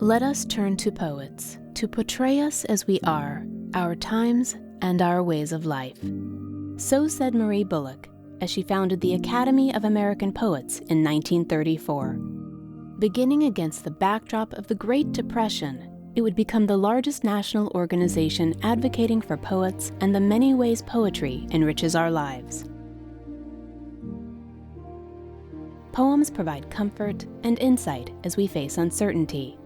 Let us turn to poets to portray us as we are, our times, and our ways of life. So said Marie Bullock as she founded the Academy of American Poets in 1934. Beginning against the backdrop of the Great Depression, it would become the largest national organization advocating for poets and the many ways poetry enriches our lives. Poems provide comfort and insight as we face uncertainty.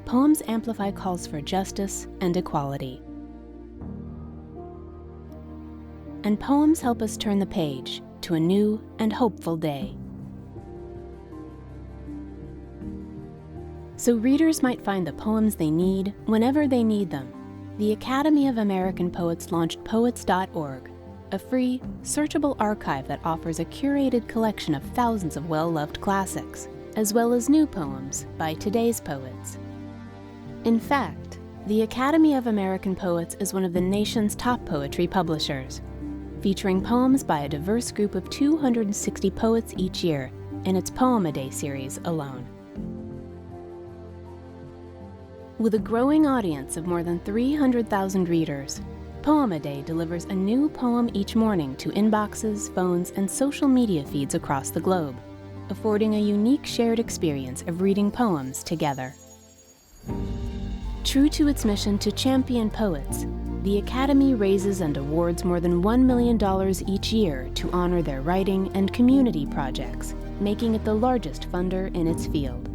Poems amplify calls for justice and equality. And poems help us turn the page to a new and hopeful day. So readers might find the poems they need whenever they need them. The Academy of American Poets launched Poets.org, a free, searchable archive that offers a curated collection of thousands of well-loved classics, as well as new poems by today's poets. In fact, the Academy of American Poets is one of the nation's top poetry publishers, featuring poems by a diverse group of 260 poets each year in its Poem-A-Day series alone. With a growing audience of more than 300,000 readers, Poem-A-Day delivers a new poem each morning to inboxes, phones, and social media feeds across the globe, affording a unique shared experience of reading poems together. True to its mission to champion poets, the Academy raises and awards more than $1 million each year to honor their writing and community projects, making it the largest funder in its field.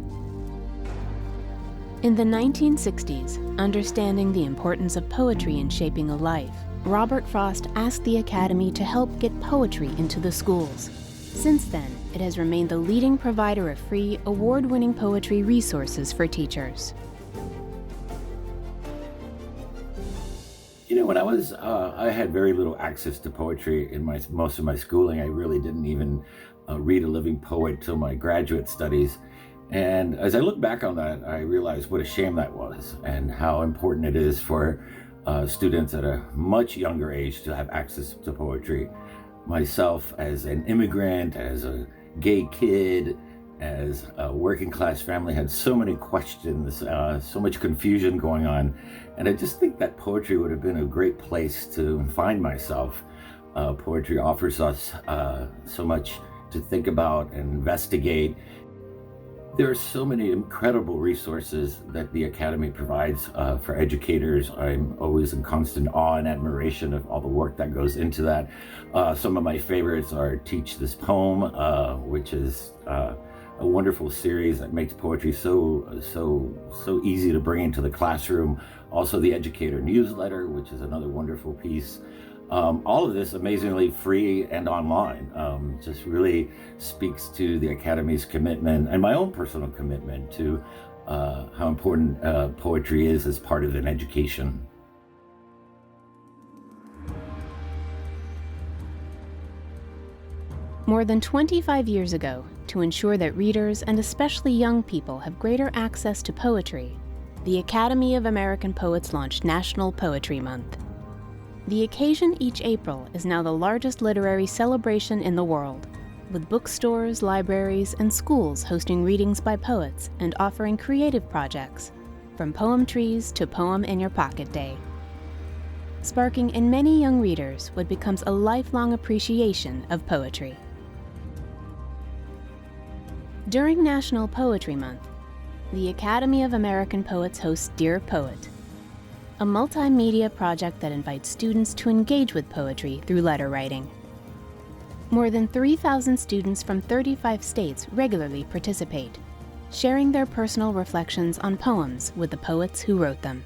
In the 1960s, understanding the importance of poetry in shaping a life, Robert Frost asked the Academy to help get poetry into the schools. Since then, it has remained the leading provider of free, award-winning poetry resources for teachers. You know, when I had very little access to poetry in most of my schooling. I really didn't even read a living poet till my graduate studies. And as I look back on that, I realized what a shame that was and how important it is for students at a much younger age to have access to poetry. Myself, as an immigrant, as a gay kid, as a working class family, had so many questions, so much confusion going on. And I just think that poetry would have been a great place to find myself. Poetry offers us so much to think about and investigate. There are so many incredible resources that the Academy provides for educators. I'm always in constant awe and admiration of all the work that goes into that. Some of my favorites are Teach This Poem, which is a wonderful series that makes poetry so easy to bring into the classroom. Also the Educator Newsletter, which is another wonderful piece. All of this amazingly free and online. Just really speaks to the Academy's commitment and my own personal commitment to how important poetry is as part of an education. More than 25 years ago, to ensure that readers and especially young people have greater access to poetry, the Academy of American Poets launched National Poetry Month. The occasion each April is now the largest literary celebration in the world, with bookstores, libraries, and schools hosting readings by poets and offering creative projects, from poem trees to Poem in Your Pocket Day, sparking in many young readers what becomes a lifelong appreciation of poetry. During National Poetry Month, the Academy of American Poets hosts Dear Poet, a multimedia project that invites students to engage with poetry through letter writing. More than 3,000 students from 35 states regularly participate, sharing their personal reflections on poems with the poets who wrote them.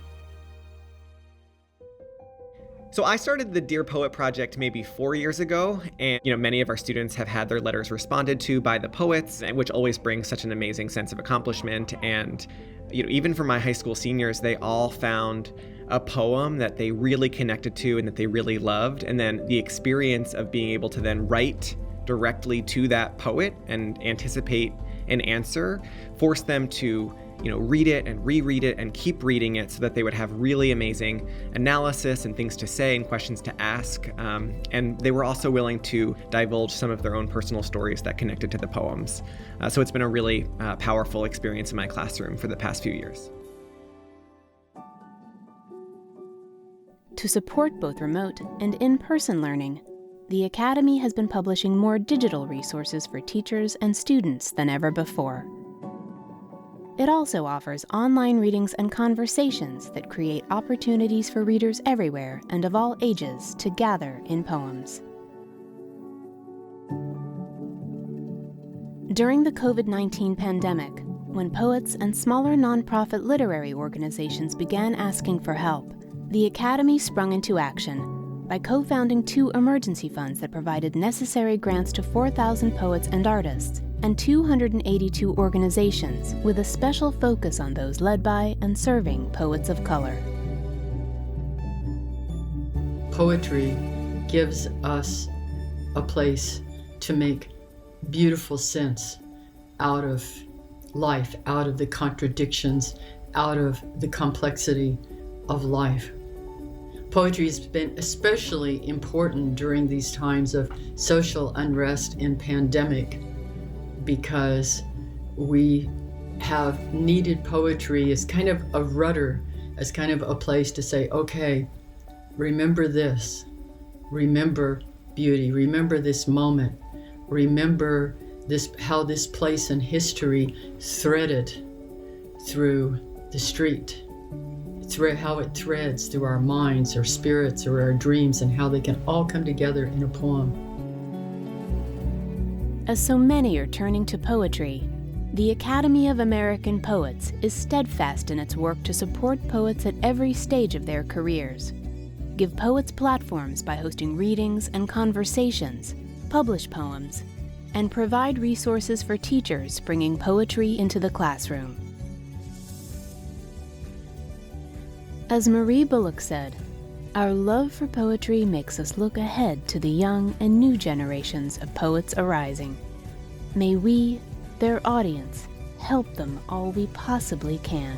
So I started the Dear Poet project maybe 4 years ago, and many of our students have had their letters responded to by the poets, which always brings such an amazing sense of accomplishment. And even for my high school seniors, they all found a poem that they really connected to and that they really loved. And then the experience of being able to then write directly to that poet and anticipate an answer forced them to read it and reread it and keep reading it so that they would have really amazing analysis and things to say and questions to ask. And they were also willing to divulge some of their own personal stories that connected to the poems. So it's been a really powerful experience in my classroom for the past few years. To support both remote and in-person learning, the Academy has been publishing more digital resources for teachers and students than ever before. It also offers online readings and conversations that create opportunities for readers everywhere and of all ages to gather in poems. During the COVID-19 pandemic, when poets and smaller nonprofit literary organizations began asking for help, the Academy sprung into action by co-founding 2 emergency funds that provided necessary grants to 4,000 poets and artists and 282 organizations with a special focus on those led by and serving poets of color. Poetry gives us a place to make beautiful sense out of life, out of the contradictions, out of the complexity of life. Poetry has been especially important during these times of social unrest and pandemic because we have needed poetry as kind of a rudder, as kind of a place to say, okay, remember this, remember beauty, remember this moment, remember this, how this place in history threaded through the street, how it threads through our minds, our spirits, or our dreams, and how they can all come together in a poem. As so many are turning to poetry, the Academy of American Poets is steadfast in its work to support poets at every stage of their careers, give poets platforms by hosting readings and conversations, publish poems, and provide resources for teachers bringing poetry into the classroom. As Marie Bullock said, "Our love for poetry makes us look ahead to the young and new generations of poets arising. May we, their audience, help them all we possibly can."